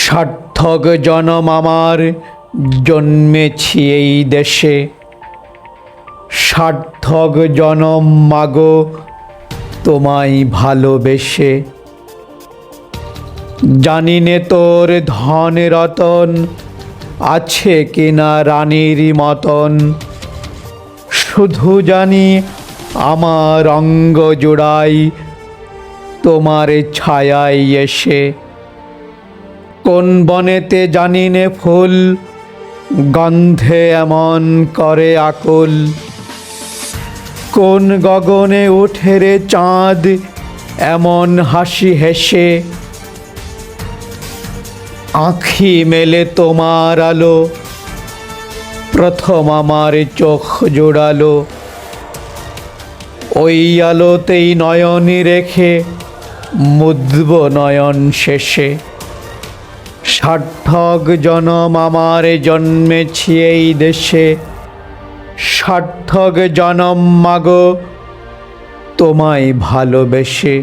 সার্থক জনম আমার জন্মেছি এই দেশে, সার্থক জনম মাগো তোমায় ভালোবেসে। জানি নে তোর ধন রতন আছে কিনা রানীর মতন, শুধু জানি আমার অঙ্গ জোড়াই তোমার ছায়ায় এসে। কোন বনেতে জানি নে ফুল গন্ধে এমন করে আকুল, কোন গগনে ওঠে রে চাঁদ এমন হাসি হেসে। আঁখি মেলে তোমার আলো প্রথম আমার চোখ জোড়ালো, ওই আলোতেই নয়নি রেখে মুদব নয়ন শেষে। সার্থক জনম আমার জন্মেছি এই দেশে, সার্থক জনম মাগো তোমায় ভালোবেসে।